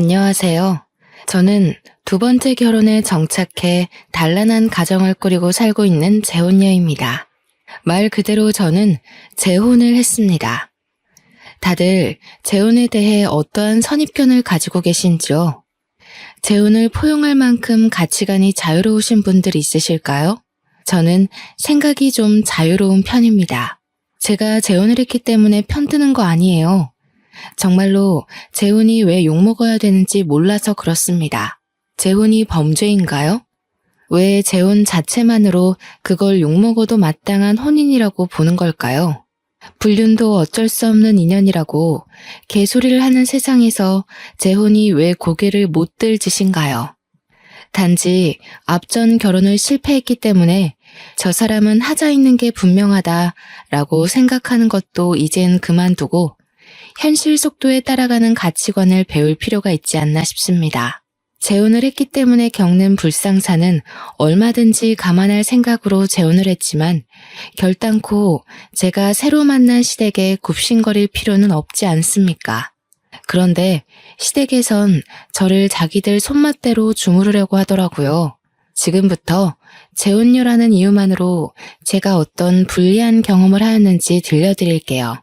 안녕하세요. 저는 두 번째 결혼에 정착해 단란한 가정을 꾸리고 살고 있는 재혼녀입니다. 말 그대로 저는 재혼을 했습니다. 다들 재혼에 대해 어떠한 선입견을 가지고 계신지요? 재혼을 포용할 만큼 가치관이 자유로우신 분들 있으실까요? 저는 생각이 좀 자유로운 편입니다. 제가 재혼을 했기 때문에 편드는 거 아니에요. 정말로 재혼이 왜 욕먹어야 되는지 몰라서 그렇습니다. 재혼이 범죄인가요? 왜 재혼 자체만으로 그걸 욕먹어도 마땅한 혼인이라고 보는 걸까요? 불륜도 어쩔 수 없는 인연이라고 개소리를 하는 세상에서 재혼이 왜 고개를 못 들 짓인가요? 단지 앞전 결혼을 실패했기 때문에 저 사람은 하자 있는 게 분명하다라고 생각하는 것도 이젠 그만두고 현실 속도에 따라가는 가치관을 배울 필요가 있지 않나 싶습니다. 재혼을 했기 때문에 겪는 불상사는 얼마든지 감안할 생각으로 재혼을 했지만 결단코 제가 새로 만난 시댁에 굽신거릴 필요는 없지 않습니까? 그런데 시댁에선 저를 자기들 손맛대로 주무르려고 하더라고요. 지금부터 재혼녀라는 이유만으로 제가 어떤 불리한 경험을 하였는지 들려드릴게요.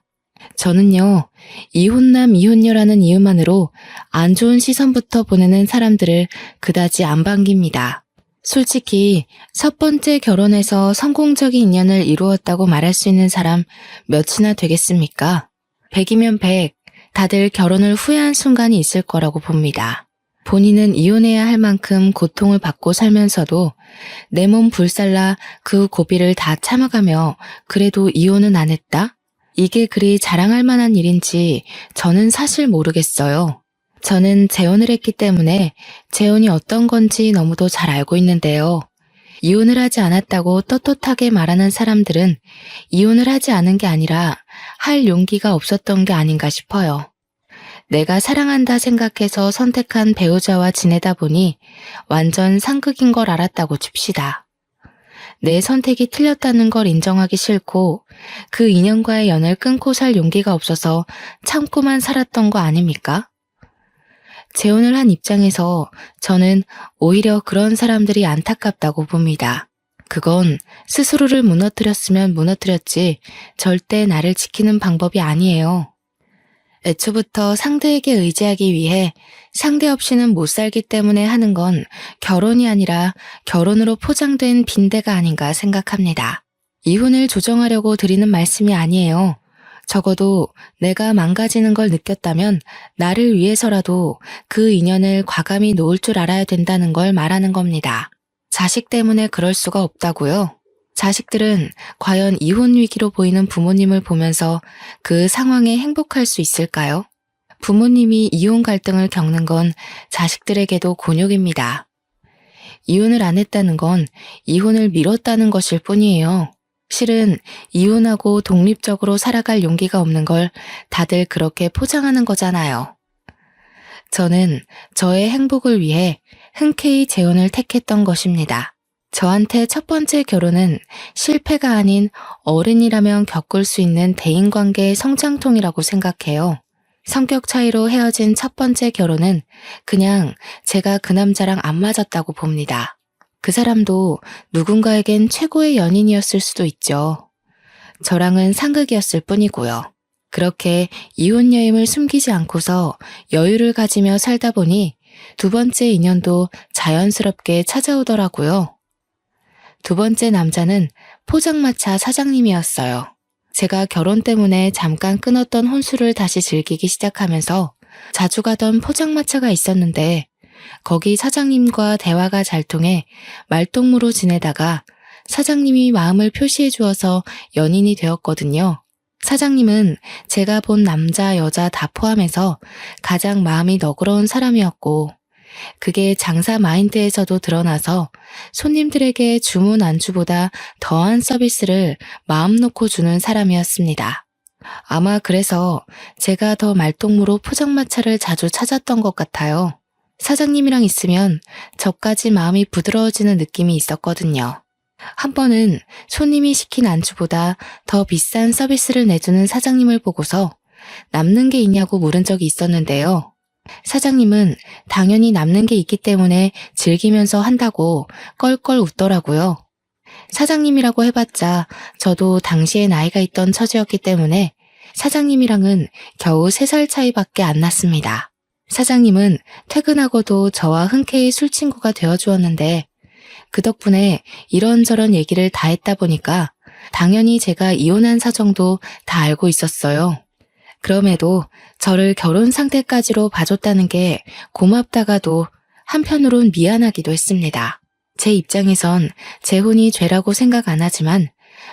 저는요, 이혼남 이혼녀라는 이유만으로 안 좋은 시선부터 보내는 사람들을 그다지 안 반깁니다. 솔직히 첫 번째 결혼에서 성공적인 인연을 이루었다고 말할 수 있는 사람 몇이나 되겠습니까? 100이면 100, 다들 결혼을 후회한 순간이 있을 거라고 봅니다. 본인은 이혼해야 할 만큼 고통을 받고 살면서도 내 몸 불살라 그 고비를 다 참아가며 그래도 이혼은 안 했다? 이게 그리 자랑할 만한 일인지 저는 사실 모르겠어요. 저는 재혼을 했기 때문에 재혼이 어떤 건지 너무도 잘 알고 있는데요. 이혼을 하지 않았다고 떳떳하게 말하는 사람들은 이혼을 하지 않은 게 아니라 할 용기가 없었던 게 아닌가 싶어요. 내가 사랑한다 생각해서 선택한 배우자와 지내다 보니 완전 상극인 걸 알았다고 칩시다. 내 선택이 틀렸다는 걸 인정하기 싫고 그 인연과의 연을 끊고 살 용기가 없어서 참고만 살았던 거 아닙니까? 재혼을 한 입장에서 저는 오히려 그런 사람들이 안타깝다고 봅니다. 그건 스스로를 무너뜨렸으면 무너뜨렸지 절대 나를 지키는 방법이 아니에요. 애초부터 상대에게 의지하기 위해 상대 없이는 못 살기 때문에 하는 건 결혼이 아니라 결혼으로 포장된 빈대가 아닌가 생각합니다. 이혼을 조정하려고 드리는 말씀이 아니에요. 적어도 내가 망가지는 걸 느꼈다면 나를 위해서라도 그 인연을 과감히 놓을 줄 알아야 된다는 걸 말하는 겁니다. 자식 때문에 그럴 수가 없다고요? 자식들은 과연 이혼 위기로 보이는 부모님을 보면서 그 상황에 행복할 수 있을까요? 부모님이 이혼 갈등을 겪는 건 자식들에게도 곤욕입니다. 이혼을 안 했다는 건 이혼을 미뤘다는 것일 뿐이에요. 실은 이혼하고 독립적으로 살아갈 용기가 없는 걸 다들 그렇게 포장하는 거잖아요. 저는 저의 행복을 위해 흔쾌히 재혼을 택했던 것입니다. 저한테 첫 번째 결혼은 실패가 아닌 어른이라면 겪을 수 있는 대인관계의 성장통이라고 생각해요. 성격 차이로 헤어진 첫 번째 결혼은 그냥 제가 그 남자랑 안 맞았다고 봅니다. 그 사람도 누군가에겐 최고의 연인이었을 수도 있죠. 저랑은 상극이었을 뿐이고요. 그렇게 이혼녀임을 숨기지 않고서 여유를 가지며 살다 보니 두 번째 인연도 자연스럽게 찾아오더라고요. 두 번째 남자는 포장마차 사장님이었어요. 제가 결혼 때문에 잠깐 끊었던 혼수를 다시 즐기기 시작하면서 자주 가던 포장마차가 있었는데 거기 사장님과 대화가 잘 통해 말동무로 지내다가 사장님이 마음을 표시해 주어서 연인이 되었거든요. 사장님은 제가 본 남자, 여자 다 포함해서 가장 마음이 너그러운 사람이었고 그게 장사 마인드에서도 드러나서 손님들에게 주문 안주보다 더한 서비스를 마음 놓고 주는 사람이었습니다. 아마 그래서 제가 더 말동무로 포장마차를 자주 찾았던 것 같아요. 사장님이랑 있으면 저까지 마음이 부드러워지는 느낌이 있었거든요. 한 번은 손님이 시킨 안주보다 더 비싼 서비스를 내주는 사장님을 보고서 남는 게 있냐고 물은 적이 있었는데요. 사장님은 당연히 남는 게 있기 때문에 즐기면서 한다고 껄껄 웃더라고요. 사장님이라고 해봤자 저도 당시에 나이가 있던 처지였기 때문에 사장님이랑은 겨우 3살 차이밖에 안 났습니다. 사장님은 퇴근하고도 저와 흔쾌히 술친구가 되어주었는데 그 덕분에 이런저런 얘기를 다 했다 보니까 당연히 제가 이혼한 사정도 다 알고 있었어요. 그럼에도 저를 결혼 상태까지로 봐줬다는 게 고맙다가도 한편으론 미안하기도 했습니다. 제 입장에선 재혼이 죄라고 생각 안 하지만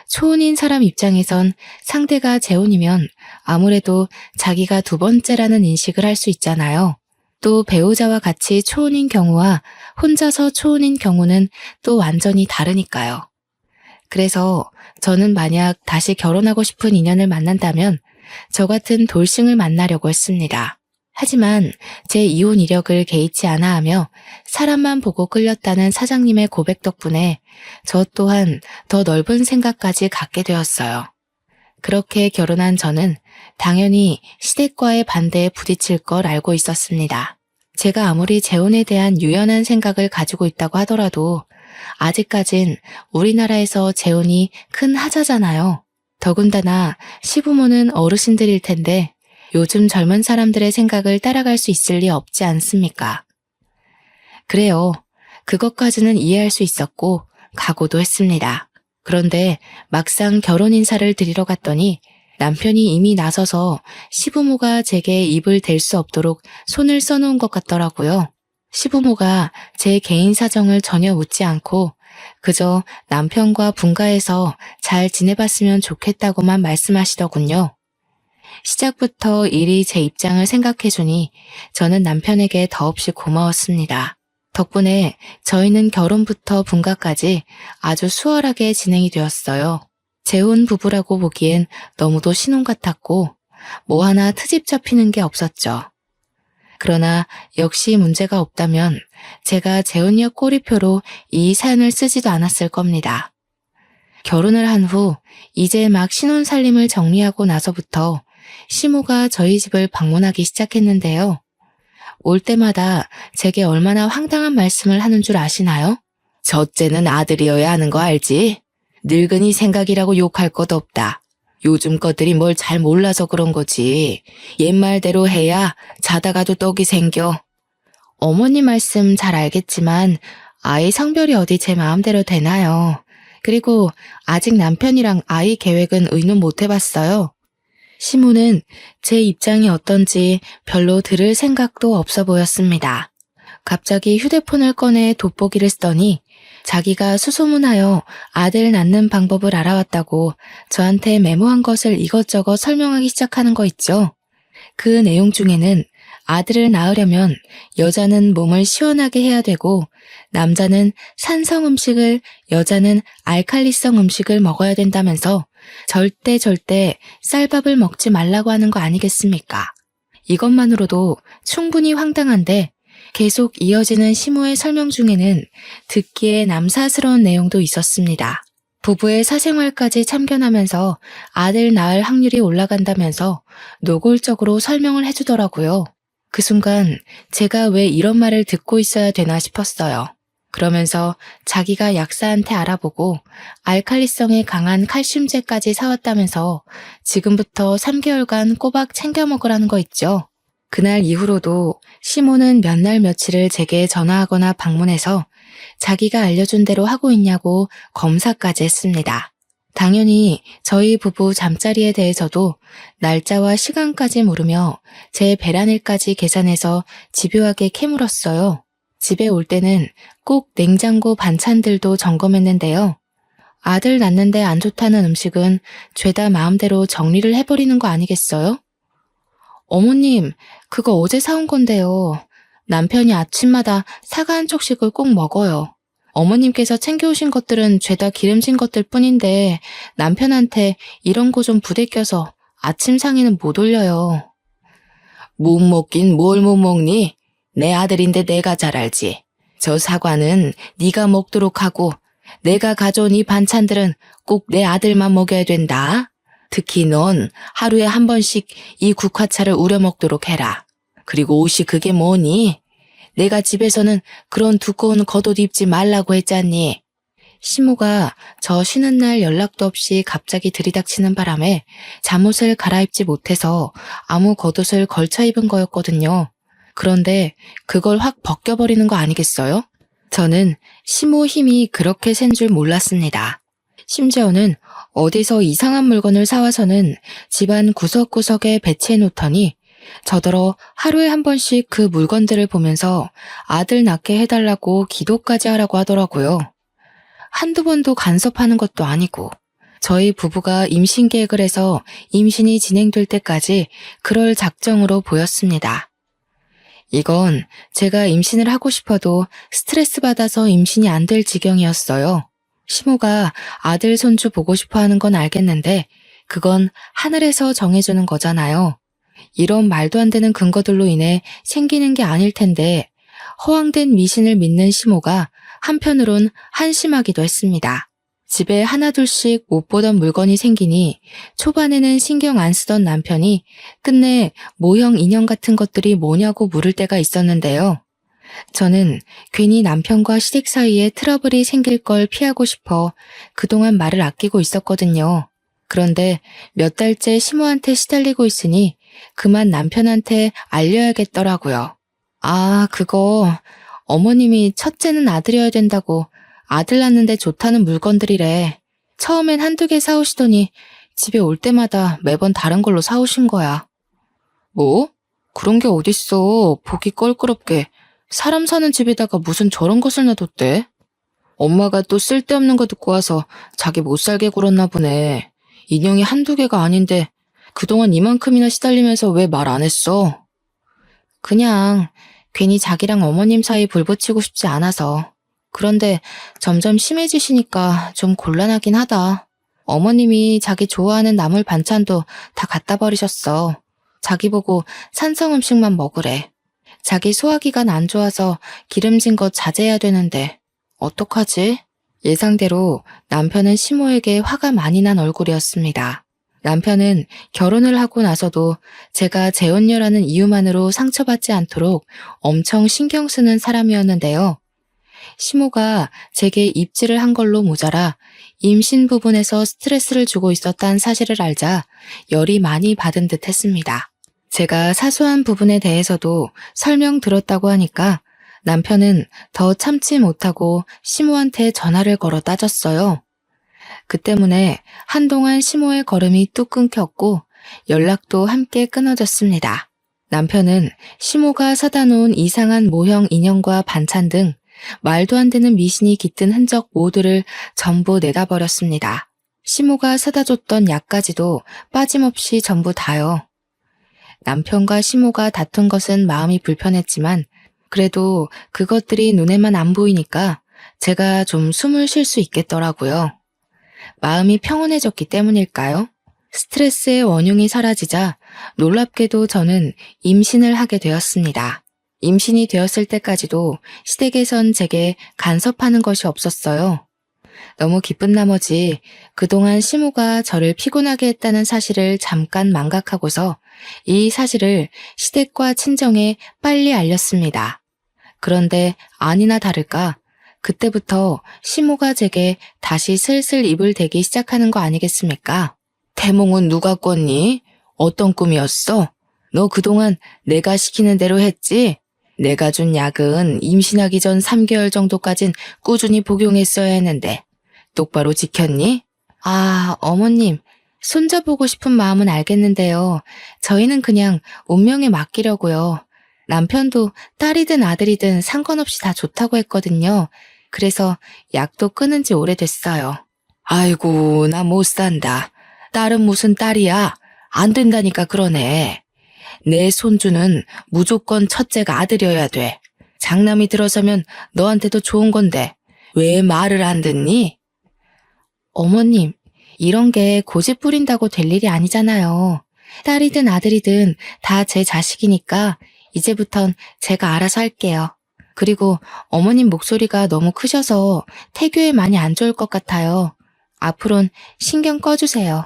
초혼인 사람 입장에선 상대가 재혼이면 아무래도 자기가 2번째라는 인식을 할 수 있잖아요. 또 배우자와 같이 초혼인 경우와 혼자서 초혼인 경우는 또 완전히 다르니까요. 그래서 저는 만약 다시 결혼하고 싶은 인연을 만난다면 저 같은 돌싱을 만나려고 했습니다. 하지만 제 이혼 이력을 개의치 않아 하며 사람만 보고 끌렸다는 사장님의 고백 덕분에 저 또한 더 넓은 생각까지 갖게 되었어요. 그렇게 결혼한 저는 당연히 시댁과의 반대에 부딪힐 걸 알고 있었습니다. 제가 아무리 재혼에 대한 유연한 생각을 가지고 있다고 하더라도 아직까진 우리나라에서 재혼이 큰 하자잖아요. 더군다나 시부모는 어르신들일 텐데 요즘 젊은 사람들의 생각을 따라갈 수 있을 리 없지 않습니까? 그래요. 그것까지는 이해할 수 있었고 각오도 했습니다. 그런데 막상 결혼 인사를 드리러 갔더니 남편이 이미 나서서 시부모가 제게 입을 댈 수 없도록 손을 써놓은 것 같더라고요. 시부모가 제 개인 사정을 전혀 묻지 않고 그저 남편과 분가해서 잘 지내봤으면 좋겠다고만 말씀하시더군요. 시작부터 일이 제 입장을 생각해주니 저는 남편에게 더없이 고마웠습니다. 덕분에 저희는 결혼부터 분가까지 아주 수월하게 진행이 되었어요. 재혼 부부라고 보기엔 너무도 신혼 같았고 뭐 하나 트집 잡히는 게 없었죠. 그러나 역시 문제가 없다면 제가 재혼녀 꼬리표로 이 사연을 쓰지도 않았을 겁니다. 결혼을 한 후 이제 막 신혼 살림을 정리하고 나서부터 시모가 저희 집을 방문하기 시작했는데요. 올 때마다 제게 얼마나 황당한 말씀을 하는 줄 아시나요? 첫째는 아들이어야 하는 거 알지? 늙은이 생각이라고 욕할 것 없다. 요즘 것들이 뭘 잘 몰라서 그런 거지. 옛말대로 해야 자다가도 떡이 생겨. 어머니 말씀 잘 알겠지만 아이 성별이 어디 제 마음대로 되나요? 그리고 아직 남편이랑 아이 계획은 의논 못 해봤어요. 시모는 제 입장이 어떤지 별로 들을 생각도 없어 보였습니다. 갑자기 휴대폰을 꺼내 돋보기를 쓰더니 자기가 수소문하여 아들 낳는 방법을 알아왔다고 저한테 메모한 것을 이것저것 설명하기 시작하는 거 있죠. 그 내용 중에는 아들을 낳으려면 여자는 몸을 시원하게 해야 되고 남자는 산성 음식을, 여자는 알칼리성 음식을 먹어야 된다면서 절대 쌀밥을 먹지 말라고 하는 거 아니겠습니까? 이것만으로도 충분히 황당한데 계속 이어지는 시모의 설명 중에는 듣기에 남사스러운 내용도 있었습니다. 부부의 사생활까지 참견하면서 아들 낳을 확률이 올라간다면서 노골적으로 설명을 해주더라고요. 그 순간 제가 왜 이런 말을 듣고 있어야 되나 싶었어요. 그러면서 자기가 약사한테 알아보고 알칼리성에 강한 칼슘제까지 사왔다면서 지금부터 3개월간 꼬박 챙겨 먹으라는 거 있죠. 그날 이후로도 시모는 몇 날 며칠을 제게 전화하거나 방문해서 자기가 알려준 대로 하고 있냐고 검사까지 했습니다. 당연히 저희 부부 잠자리에 대해서도 날짜와 시간까지 물으며 제 배란일까지 계산해서 집요하게 캐물었어요. 집에 올 때는 꼭 냉장고 반찬들도 점검했는데요. 아들 낳는데 안 좋다는 음식은 죄다 마음대로 정리를 해버리는 거 아니겠어요? 어머님, 그거 어제 사온 건데요. 남편이 아침마다 사과 한 쪽씩을 꼭 먹어요. 어머님께서 챙겨오신 것들은 죄다 기름진 것들 뿐인데 남편한테 이런 거 좀 부대껴서 아침 상에는 못 올려요. 못 먹긴 뭘 못 먹니? 내 아들인데 내가 잘 알지. 저 사과는 네가 먹도록 하고 내가 가져온 이 반찬들은 꼭 내 아들만 먹여야 된다. 특히 넌 하루에 한 번씩 이 국화차를 우려 먹도록 해라. 그리고 옷이 그게 뭐니? 내가 집에서는 그런 두꺼운 겉옷 입지 말라고 했잖니. 시모가 저 쉬는 날 연락도 없이 갑자기 들이닥치는 바람에 잠옷을 갈아입지 못해서 아무 겉옷을 걸쳐 입은 거였거든요. 그런데 그걸 확 벗겨버리는 거 아니겠어요? 저는 시모 힘이 그렇게 센 줄 몰랐습니다. 심지어는 어디서 이상한 물건을 사와서는 집안 구석구석에 배치해 놓더니 저더러 하루에 한 번씩 그 물건들을 보면서 아들 낳게 해달라고 기도까지 하라고 하더라고요. 한두 번도 간섭하는 것도 아니고 저희 부부가 임신 계획을 해서 임신이 진행될 때까지 그럴 작정으로 보였습니다. 이건 제가 임신을 하고 싶어도 스트레스 받아서 임신이 안 될 지경이었어요. 시모가 아들 손주 보고 싶어 하는 건 알겠는데 그건 하늘에서 정해주는 거잖아요. 이런 말도 안 되는 근거들로 인해 생기는 게 아닐 텐데 허황된 미신을 믿는 시모가 한편으론 한심하기도 했습니다. 집에 하나둘씩 못 보던 물건이 생기니 초반에는 신경 안 쓰던 남편이 끝내 모형 인형 같은 것들이 뭐냐고 물을 때가 있었는데요. 저는 괜히 남편과 시댁 사이에 트러블이 생길 걸 피하고 싶어 그동안 말을 아끼고 있었거든요. 그런데 몇 달째 시모한테 시달리고 있으니 그만 남편한테 알려야겠더라고요. 아, 그거 어머님이 첫째는 아들이어야 된다고 아들 낳는데 좋다는 물건들이래. 처음엔 한두 개 사오시더니 집에 올 때마다 매번 다른 걸로 사오신 거야. 뭐? 그런 게 어딨어. 보기 껄끄럽게. 사람 사는 집에다가 무슨 저런 것을 놔뒀대? 엄마가 또 쓸데없는 거 듣고 와서 자기 못 살게 굴었나 보네. 인형이 한두 개가 아닌데 그동안 이만큼이나 시달리면서 왜 말 안 했어? 그냥 괜히 자기랑 어머님 사이 불 붙이고 싶지 않아서. 그런데 점점 심해지시니까 좀 곤란하긴 하다. 어머님이 자기 좋아하는 나물 반찬도 다 갖다 버리셨어. 자기 보고 산성 음식만 먹으래. 자기 소화기관 안 좋아서 기름진 거 자제해야 되는데 어떡하지? 예상대로 남편은 시모에게 화가 많이 난 얼굴이었습니다. 남편은 결혼을 하고 나서도 제가 재혼녀라는 이유만으로 상처받지 않도록 엄청 신경 쓰는 사람이었는데요. 시모가 제게 입질을 한 걸로 모자라 임신 부분에서 스트레스를 주고 있었다는 사실을 알자 열이 많이 받은 듯 했습니다. 제가 사소한 부분에 대해서도 설명 들었다고 하니까 남편은 더 참지 못하고 시모한테 전화를 걸어 따졌어요. 그 때문에 한동안 시모의 걸음이 뚝 끊겼고 연락도 함께 끊어졌습니다. 남편은 시모가 사다 놓은 이상한 모형 인형과 반찬 등 말도 안 되는 미신이 깃든 흔적 모두를 전부 내다버렸습니다. 시모가 사다 줬던 약까지도 빠짐없이 전부 다요. 남편과 시모가 다툰 것은 마음이 불편했지만 그래도 그것들이 눈에만 안 보이니까 제가 좀 숨을 쉴 수 있겠더라고요. 마음이 평온해졌기 때문일까요? 스트레스의 원흉이 사라지자 놀랍게도 저는 임신을 하게 되었습니다. 임신이 되었을 때까지도 시댁에선 제게 간섭하는 것이 없었어요. 너무 기쁜 나머지 그동안 시모가 저를 피곤하게 했다는 사실을 잠깐 망각하고서 이 사실을 시댁과 친정에 빨리 알렸습니다. 그런데 아니나 다를까 그때부터 시모가 제게 다시 슬슬 입을 대기 시작하는 거 아니겠습니까? 태몽은 누가 꿨니? 어떤 꿈이었어? 너 그동안 내가 시키는 대로 했지? 내가 준 약은 임신하기 전 3개월 정도까진 꾸준히 복용했어야 했는데 똑바로 지켰니? 아, 어머님, 손자 보고 싶은 마음은 알겠는데요. 저희는 그냥 운명에 맡기려고요. 남편도 딸이든 아들이든 상관없이 다 좋다고 했거든요. 그래서 약도 끊은 지 오래됐어요. 아이고, 나 못 산다. 딸은 무슨 딸이야? 안 된다니까 그러네. 내 손주는 무조건 첫째가 아들이어야 돼. 장남이 들어서면 너한테도 좋은 건데 왜 말을 안 듣니? 어머님, 이런 게 고집 부린다고 될 일이 아니잖아요. 딸이든 아들이든 다 제 자식이니까 이제부턴 제가 알아서 할게요. 그리고 어머님 목소리가 너무 크셔서 태교에 많이 안 좋을 것 같아요. 앞으론 신경 꺼주세요.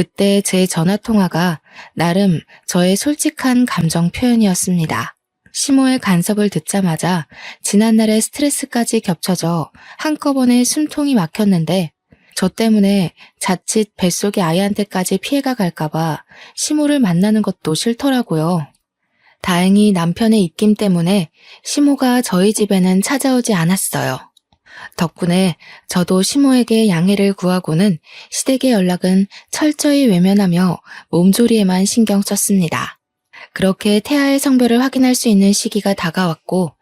그때 제 전화통화가 나름 저의 솔직한 감정 표현이었습니다. 시모의 간섭을 듣자마자 지난날의 스트레스까지 겹쳐져 한꺼번에 숨통이 막혔는데 저 때문에 자칫 뱃속의 아이한테까지 피해가 갈까봐 시모를 만나는 것도 싫더라고요. 다행히 남편의 입김 때문에 시모가 저희 집에는 찾아오지 않았어요. 덕분에 저도 시모에게 양해를 구하고는 시댁의 연락은 철저히 외면하며 몸조리에만 신경 썼습니다. 그렇게 태아의 성별을 확인할 수 있는 시기가 다가왔고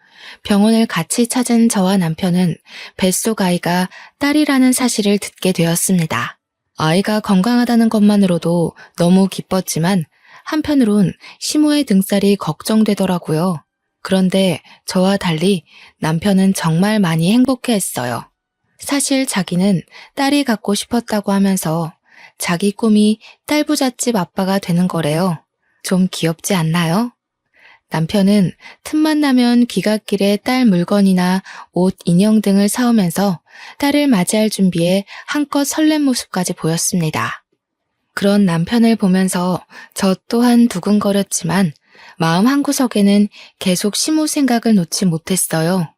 병원을 같이 찾은 저와 남편은 뱃속 아이가 딸이라는 사실을 듣게 되었습니다. 아이가 건강하다는 것만으로도 너무 기뻤지만 한편으론 시모의 등살이 걱정되더라고요. 그런데 저와 달리 남편은 정말 많이 행복해했어요. 사실 자기는 딸이 갖고 싶었다고 하면서 자기 꿈이 딸부잣집 아빠가 되는 거래요. 좀 귀엽지 않나요? 남편은 틈만 나면 귀갓길에 딸 물건이나 옷, 인형 등을 사오면서 딸을 맞이할 준비에 한껏 설렘 모습까지 보였습니다. 그런 남편을 보면서 저 또한 두근거렸지만 마음 한구석에는 계속 시모 생각을 놓지 못했어요.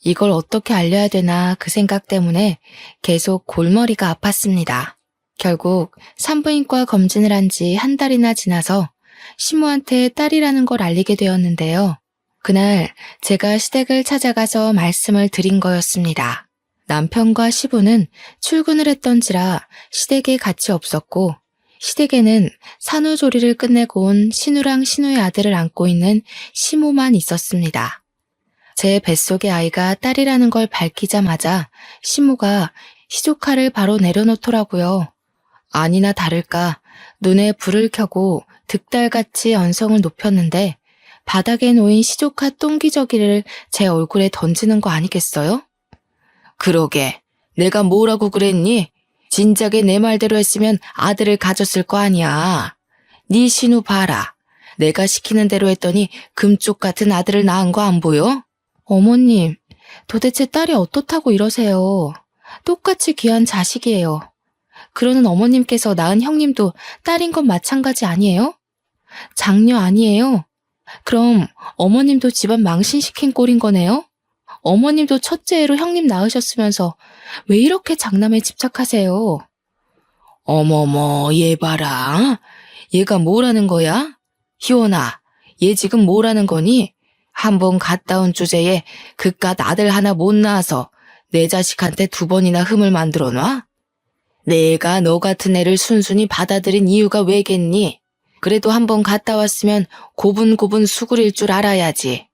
이걸 어떻게 알려야 되나 그 생각 때문에 계속 골머리가 아팠습니다. 결국 산부인과 검진을 한 지 한 달이나 지나서 시모한테 딸이라는 걸 알리게 되었는데요. 그날 제가 시댁을 찾아가서 말씀을 드린 거였습니다. 남편과 시부는 출근을 했던지라 시댁에 같이 없었고 시댁에는 산후조리를 끝내고 온 신우랑 신우의 아들을 안고 있는 시모만 있었습니다. 제 뱃속의 아이가 딸이라는 걸 밝히자마자 시모가 시조카를 바로 내려놓더라고요. 아니나 다를까 눈에 불을 켜고 득달같이 언성을 높였는데 바닥에 놓인 시조카 똥기저귀를 제 얼굴에 던지는 거 아니겠어요? 그러게, 내가 뭐라고 그랬니? 진작에 내 말대로 했으면 아들을 가졌을 거 아니야. 네 신우 봐라. 내가 시키는 대로 했더니 금쪽 같은 아들을 낳은 거 안 보여? 어머님, 도대체 딸이 어떻다고 이러세요? 똑같이 귀한 자식이에요. 그러는 어머님께서 낳은 형님도 딸인 건 마찬가지 아니에요? 장녀 아니에요? 그럼 어머님도 집안 망신시킨 꼴인 거네요? 어머님도 첫째 애로 형님 낳으셨으면서 왜 이렇게 장남에 집착하세요? 어머머, 얘 봐라. 얘가 뭐라는 거야? 희원아, 얘 지금 뭐라는 거니? 한번 갔다 온 주제에 그깟 아들 하나 못 낳아서 내 자식한테 2번이나 흠을 만들어 놔? 내가 너 같은 애를 순순히 받아들인 이유가 왜겠니? 그래도 한번 갔다 왔으면 고분고분 수구릴 줄 알아야지.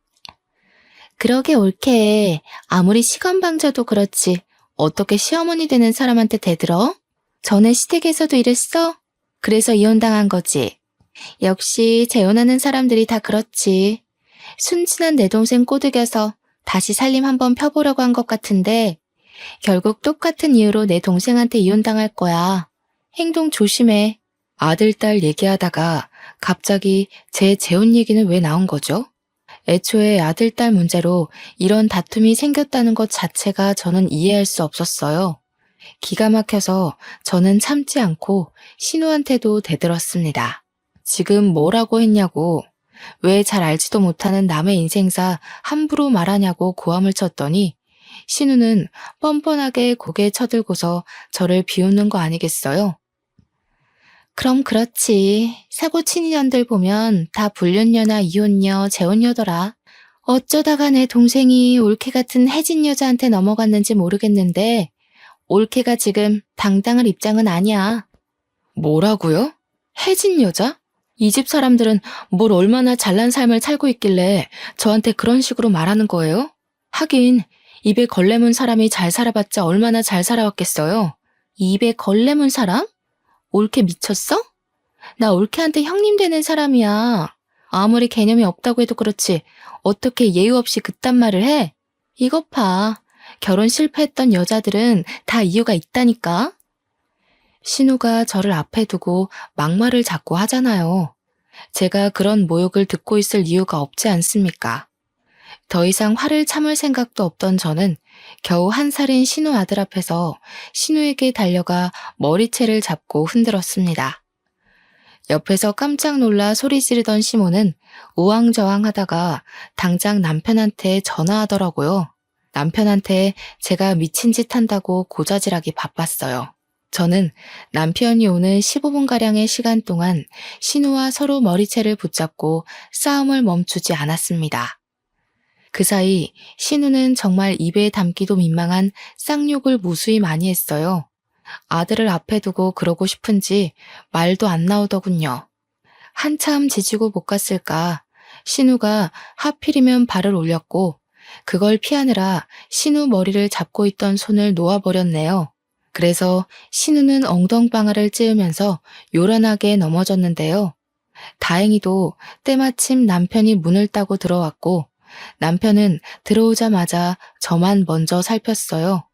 그러게 옳게. 아무리 시건방져도 그렇지. 어떻게 시어머니 되는 사람한테 대들어? 전에 시댁에서도 이랬어? 그래서 이혼당한 거지. 역시 재혼하는 사람들이 다 그렇지. 순진한 내 동생 꼬드겨서 다시 살림 한번 펴보려고 한 것 같은데 결국 똑같은 이유로 내 동생한테 이혼당할 거야. 행동 조심해. 아들, 딸 얘기하다가 갑자기 제 재혼 얘기는 왜 나온 거죠? 애초에 아들, 딸 문제로 이런 다툼이 생겼다는 것 자체가 저는 이해할 수 없었어요. 기가 막혀서 저는 참지 않고 신우한테도 대들었습니다. 지금 뭐라고 했냐고, 왜 잘 알지도 못하는 남의 인생사 함부로 말하냐고 고함을 쳤더니 신우는 뻔뻔하게 고개 쳐들고서 저를 비웃는 거 아니겠어요? 그럼 그렇지. 사고 친 인연들 보면 다 불륜녀나 이혼녀, 재혼녀더라. 어쩌다가 내 동생이 올케 같은 혜진 여자한테 넘어갔는지 모르겠는데 올케가 지금 당당할 입장은 아니야. 뭐라고요? 혜진 여자? 이 집 사람들은 뭘 얼마나 잘난 삶을 살고 있길래 저한테 그런 식으로 말하는 거예요? 하긴 입에 걸레 문 사람이 잘 살아봤자 얼마나 잘 살아왔겠어요? 입에 걸레 문 사람? 올케 미쳤어? 나 올케한테 형님 되는 사람이야. 아무리 개념이 없다고 해도 그렇지 어떻게 예의 없이 그딴 말을 해? 이것 봐. 결혼 실패했던 여자들은 다 이유가 있다니까. 신우가 저를 앞에 두고 막말을 자꾸 하잖아요. 제가 그런 모욕을 듣고 있을 이유가 없지 않습니까? 더 이상 화를 참을 생각도 없던 저는 겨우 1살인 신우 아들 앞에서 신우에게 달려가 머리채를 잡고 흔들었습니다. 옆에서 깜짝 놀라 소리 지르던 시모는 우왕좌왕하다가 당장 남편한테 전화하더라고요. 남편한테 제가 미친 짓 한다고 고자질하기 바빴어요. 저는 남편이 오는 15분가량의 시간 동안 신우와 서로 머리채를 붙잡고 싸움을 멈추지 않았습니다. 그 사이 신우는 정말 입에 담기도 민망한 쌍욕을 무수히 많이 했어요. 아들을 앞에 두고 그러고 싶은지 말도 안 나오더군요. 한참 지지고 못 갔을까 신우가 하필이면 발을 올렸고 그걸 피하느라 신우 머리를 잡고 있던 손을 놓아버렸네요. 그래서 신우는 엉덩방아를 찌으면서 요란하게 넘어졌는데요. 다행히도 때마침 남편이 문을 따고 들어왔고 남편은 들어오자마자 저만 먼저 살폈어요.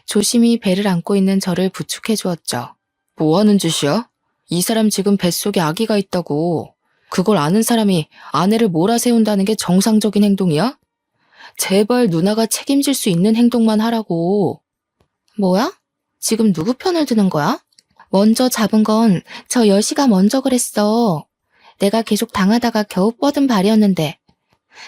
조심히 배를 안고 있는 저를 부축해 주었죠. 뭐 하는 짓이야? 이 사람 지금 뱃속에 아기가 있다고. 그걸 아는 사람이 아내를 몰아세운다는 게 정상적인 행동이야? 제발 누나가 책임질 수 있는 행동만 하라고. 뭐야? 지금 누구 편을 드는 거야? 먼저 잡은 건 저 여시가 먼저 그랬어. 내가 계속 당하다가 겨우 뻗은 발이었는데.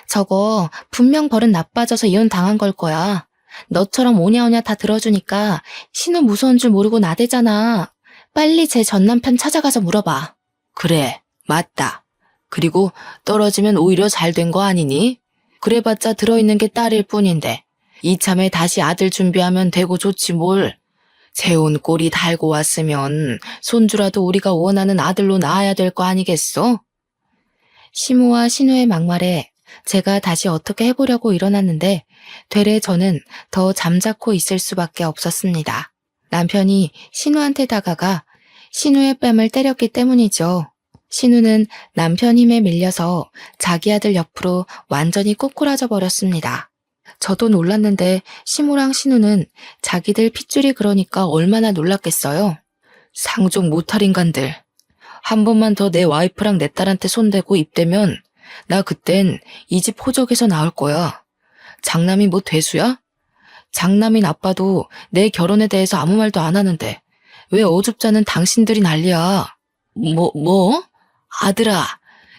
저거 분명 버릇 나빠져서 이혼 당한 걸 거야. 너처럼 오냐오냐 다 들어주니까 신우 무서운 줄 모르고 나대잖아. 빨리 제 전 남편 찾아가서 물어봐. 그래, 맞다. 그리고 떨어지면 오히려 잘 된 거 아니니? 그래봤자 들어있는 게 딸일 뿐인데 이참에 다시 아들 준비하면 되고 좋지 뭘. 재혼 꼴이 달고 왔으면 손주라도 우리가 원하는 아들로 낳아야 될 거 아니겠어? 시모와 신우의 막말에 제가 다시 어떻게 해보려고 일어났는데 되레 저는 더 잠자코 있을 수밖에 없었습니다. 남편이 신우한테 다가가 신우의 뺨을 때렸기 때문이죠. 신우는 남편 힘에 밀려서 자기 아들 옆으로 완전히 꼬꾸라져 버렸습니다. 저도 놀랐는데 시모랑 신우는 자기들 핏줄이 그러니까 얼마나 놀랐겠어요. 상종 못할 인간들. 한 번만 더 내 와이프랑 내 딸한테 손대고 입대면 나 그땐 이 집 호적에서 나올 거야. 장남이 뭐 대수야? 장남인 아빠도 내 결혼에 대해서 아무 말도 안 하는데 왜 어줍잖은 당신들이 난리야. 뭐? 아들아,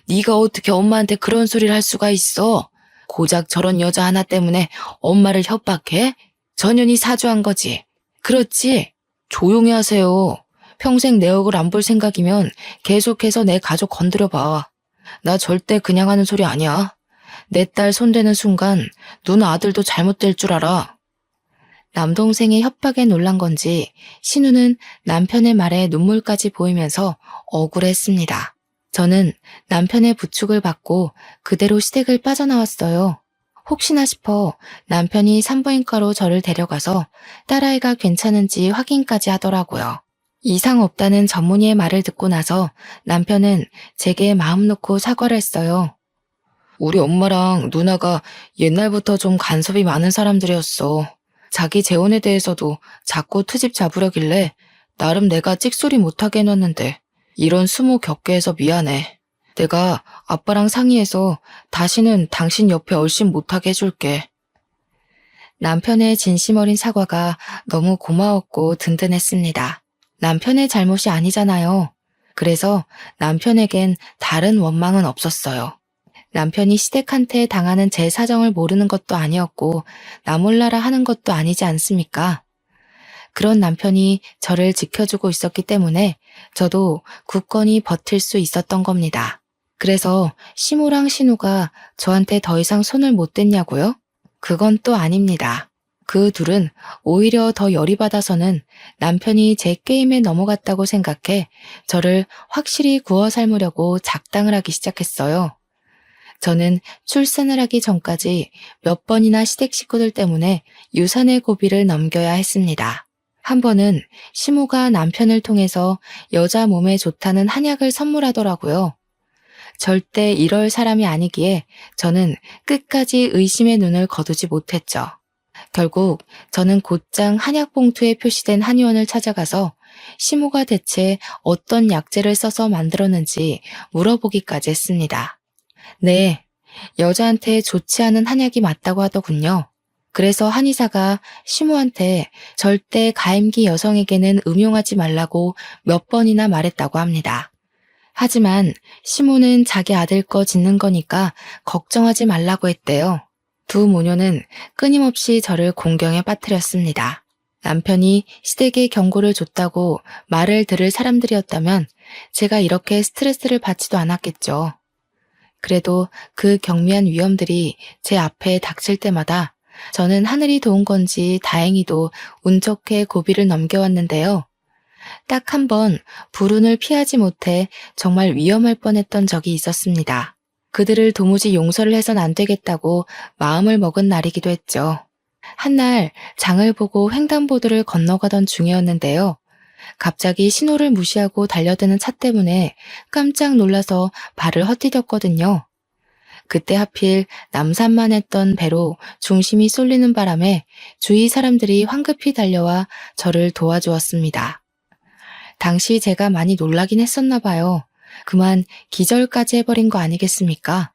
네가 어떻게 엄마한테 그런 소리를 할 수가 있어? 고작 저런 여자 하나 때문에 엄마를 협박해? 전현이 사주한 거지. 그렇지? 조용히 하세요. 평생 내 얼굴 안 볼 생각이면 계속해서 내 가족 건드려봐. 나 절대 그냥 하는 소리 아니야. 내 딸 손대는 순간 누나 아들도 잘못될 줄 알아. 남동생의 협박에 놀란 건지 신우는 남편의 말에 눈물까지 보이면서 억울했습니다. 저는 남편의 부축을 받고 그대로 시댁을 빠져나왔어요. 혹시나 싶어 남편이 산부인과로 저를 데려가서 딸아이가 괜찮은지 확인까지 하더라고요. 이상 없다는 전문의의 말을 듣고 나서 남편은 제게 마음 놓고 사과를 했어요. 우리 엄마랑 누나가 옛날부터 좀 간섭이 많은 사람들이었어. 자기 재혼에 대해서도 자꾸 트집 잡으려길래 나름 내가 찍소리 못하게 해놨는데 이런 수모 겪게 해서 미안해. 내가 아빠랑 상의해서 다시는 당신 옆에 얼씬 못하게 해줄게. 남편의 진심 어린 사과가 너무 고마웠고 든든했습니다. 남편의 잘못이 아니잖아요. 그래서 남편에겐 다른 원망은 없었어요. 남편이 시댁한테 당하는 제 사정을 모르는 것도 아니었고 나 몰라라 하는 것도 아니지 않습니까? 그런 남편이 저를 지켜주고 있었기 때문에 저도 굳건히 버틸 수 있었던 겁니다. 그래서 시모랑 신우가 저한테 더 이상 손을 못 댔냐고요? 그건 또 아닙니다. 그 둘은 오히려 더 열이 받아서는 남편이 제 게임에 넘어갔다고 생각해 저를 확실히 구워 삶으려고 작당을 하기 시작했어요. 저는 출산을 하기 전까지 몇 번이나 시댁 식구들 때문에 유산의 고비를 넘겨야 했습니다. 한 번은 시모가 남편을 통해서 여자 몸에 좋다는 한약을 선물하더라고요. 절대 이럴 사람이 아니기에 저는 끝까지 의심의 눈을 거두지 못했죠. 결국 저는 곧장 한약 봉투에 표시된 한의원을 찾아가서 시모가 대체 어떤 약재를 써서 만들었는지 물어보기까지 했습니다. 네, 여자한테 좋지 않은 한약이 맞다고 하더군요. 그래서 한의사가 시모한테 절대 가임기 여성에게는 음용하지 말라고 몇 번이나 말했다고 합니다. 하지만 시모는 자기 아들 거 짓는 거니까 걱정하지 말라고 했대요. 두 모녀는 끊임없이 저를 공경에 빠뜨렸습니다. 남편이 시댁에 경고를 줬다고 말을 들을 사람들이었다면 제가 이렇게 스트레스를 받지도 않았겠죠. 그래도 그 경미한 위험들이 제 앞에 닥칠 때마다 저는 하늘이 도운 건지 다행히도 운 좋게 고비를 넘겨왔는데요. 딱 한 번 불운을 피하지 못해 정말 위험할 뻔했던 적이 있었습니다. 그들을 도무지 용서를 해선 안 되겠다고 마음을 먹은 날이기도 했죠. 한날 장을 보고 횡단보도를 건너가던 중이었는데요. 갑자기 신호를 무시하고 달려드는 차 때문에 깜짝 놀라서 발을 헛디뎠거든요. 그때 하필 남산만 했던 배로 중심이 쏠리는 바람에 주위 사람들이 황급히 달려와 저를 도와주었습니다. 당시 제가 많이 놀라긴 했었나 봐요. 그만 기절까지 해버린 거 아니겠습니까?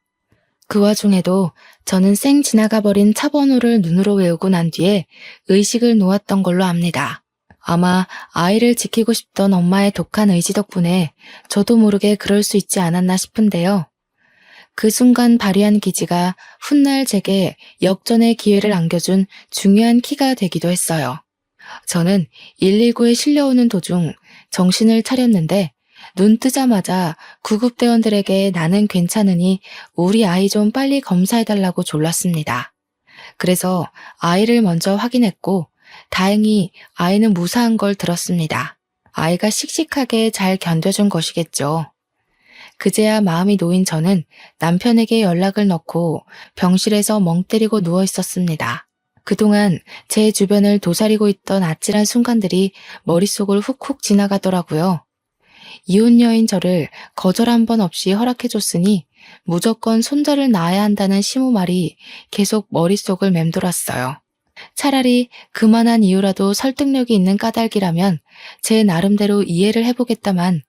그 와중에도 저는 쌩 지나가 버린 차 번호를 눈으로 외우고 난 뒤에 의식을 놓았던 걸로 압니다. 아마 아이를 지키고 싶던 엄마의 독한 의지 덕분에 저도 모르게 그럴 수 있지 않았나 싶은데요. 그 순간 발휘한 기지가 훗날 제게 역전의 기회를 안겨준 중요한 키가 되기도 했어요. 저는 119에 실려오는 도중 정신을 차렸는데 눈 뜨자마자 구급대원들에게 나는 괜찮으니 우리 아이 좀 빨리 검사해달라고 졸랐습니다. 그래서 아이를 먼저 확인했고 다행히 아이는 무사한 걸 들었습니다. 아이가 씩씩하게 잘 견뎌준 것이겠죠. 그제야 마음이 놓인 저는 남편에게 연락을 넣고 병실에서 멍 때리고 누워 있었습니다. 그동안 제 주변을 도사리고 있던 아찔한 순간들이 머릿속을 훅훅 지나가더라고요. 이혼 여인 저를 거절 한 번 없이 허락해줬으니 무조건 손자를 낳아야 한다는 시모 말이 계속 머릿속을 맴돌았어요. 차라리 그만한 이유라도 설득력이 있는 까닭이라면 제 나름대로 이해를 해보겠다만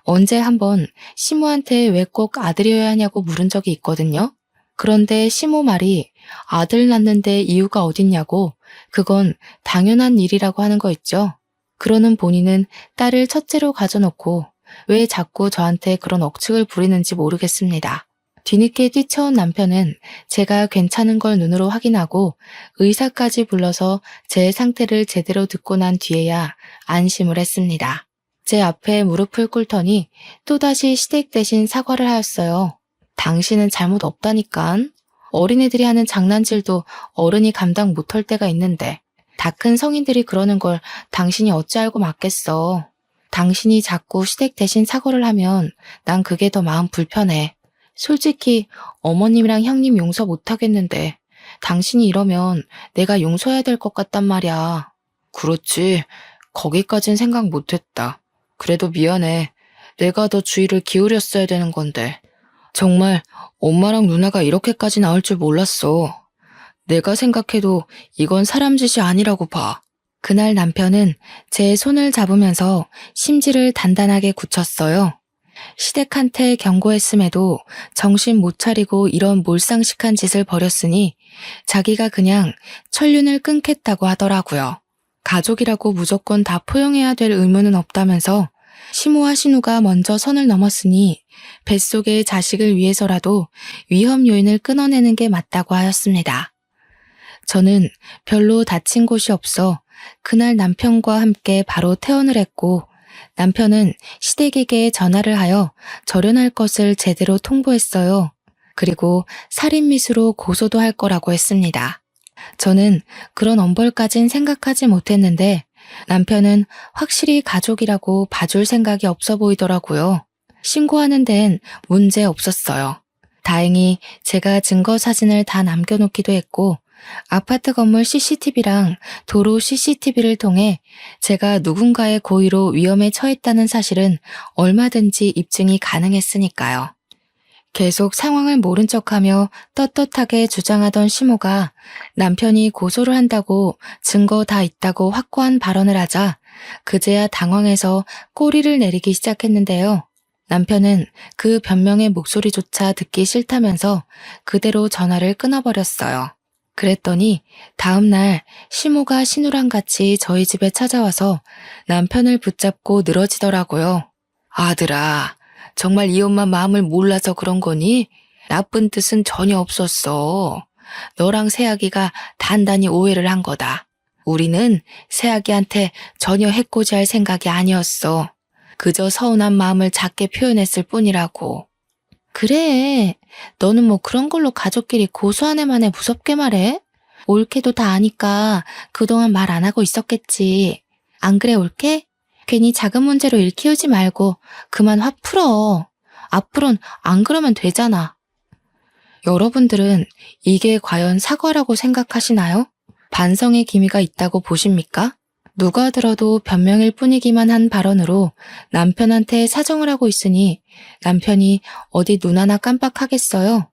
언제 한번 시모한테 왜 꼭 아들이어야 하냐고 물은 적이 있거든요. 그런데 시모 말이 아들 낳는데 이유가 어딨냐고 그건 당연한 일이라고 하는 거 있죠. 그러는 본인은 딸을 첫째로 가져놓고 왜 자꾸 저한테 그런 억측을 부리는지 모르겠습니다. 뒤늦게 뛰쳐온 남편은 제가 괜찮은 걸 눈으로 확인하고 의사까지 불러서 제 상태를 제대로 듣고 난 뒤에야 안심을 했습니다. 제 앞에 무릎을 꿇더니 또다시 시댁 대신 사과를 하였어요. 당신은 잘못 없다니깐. 어린애들이 하는 장난질도 어른이 감당 못할 때가 있는데 다 큰 성인들이 그러는 걸 당신이 어찌 알고 맞겠어. 당신이 자꾸 시댁 대신 사과를 하면 난 그게 더 마음 불편해. 솔직히 어머님이랑 형님 용서 못하겠는데 당신이 이러면 내가 용서해야 될 것 같단 말이야. 그렇지. 거기까진 생각 못했다. 그래도 미안해. 내가 더 주의를 기울였어야 되는 건데. 정말 엄마랑 누나가 이렇게까지 나올 줄 몰랐어. 내가 생각해도 이건 사람 짓이 아니라고 봐. 그날 남편은 제 손을 잡으면서 심지를 단단하게 굳혔어요. 시댁한테 경고했음에도 정신 못 차리고 이런 몰상식한 짓을 벌였으니 자기가 그냥 천륜을 끊겠다고 하더라고요. 가족이라고 무조건 다 포용해야 될 의무는 없다면서 시모와 신우가 먼저 선을 넘었으니 뱃속의 자식을 위해서라도 위험 요인을 끊어내는 게 맞다고 하였습니다. 저는 별로 다친 곳이 없어 그날 남편과 함께 바로 퇴원을 했고 남편은 시댁에게 전화를 하여 절연할 것을 제대로 통보했어요. 그리고 살인미수로 고소도 할 거라고 했습니다. 저는 그런 엄벌까진 생각하지 못했는데 남편은 확실히 가족이라고 봐줄 생각이 없어 보이더라고요. 신고하는 데엔 문제 없었어요. 다행히 제가 증거 사진을 다 남겨놓기도 했고 아파트 건물 CCTV랑 도로 CCTV를 통해 제가 누군가의 고의로 위험에 처했다는 사실은 얼마든지 입증이 가능했으니까요. 계속 상황을 모른 척하며 떳떳하게 주장하던 시모가 남편이 고소를 한다고 증거 다 있다고 확고한 발언을 하자 그제야 당황해서 꼬리를 내리기 시작했는데요. 남편은 그 변명의 목소리조차 듣기 싫다면서 그대로 전화를 끊어버렸어요. 그랬더니 다음날 시모가 신우랑 같이 저희 집에 찾아와서 남편을 붙잡고 늘어지더라고요. 아들아, 정말 이 엄마 마음을 몰라서 그런 거니? 나쁜 뜻은 전혀 없었어. 너랑 새아기가 단단히 오해를 한 거다. 우리는 새아기한테 전혀 해코지할 생각이 아니었어. 그저 서운한 마음을 작게 표현했을 뿐이라고. 그래, 너는 뭐 그런 걸로 가족끼리 고소한 애만에 무섭게 말해? 올케도 다 아니까 그동안 말 안 하고 있었겠지. 안 그래, 올케? 괜히 작은 문제로 일 키우지 말고 그만 화 풀어. 앞으론 안 그러면 되잖아. 여러분들은 이게 과연 사과라고 생각하시나요? 반성의 기미가 있다고 보십니까? 누가 들어도 변명일 뿐이기만 한 발언으로 남편한테 사정을 하고 있으니 남편이 어디 눈 하나 깜빡하겠어요?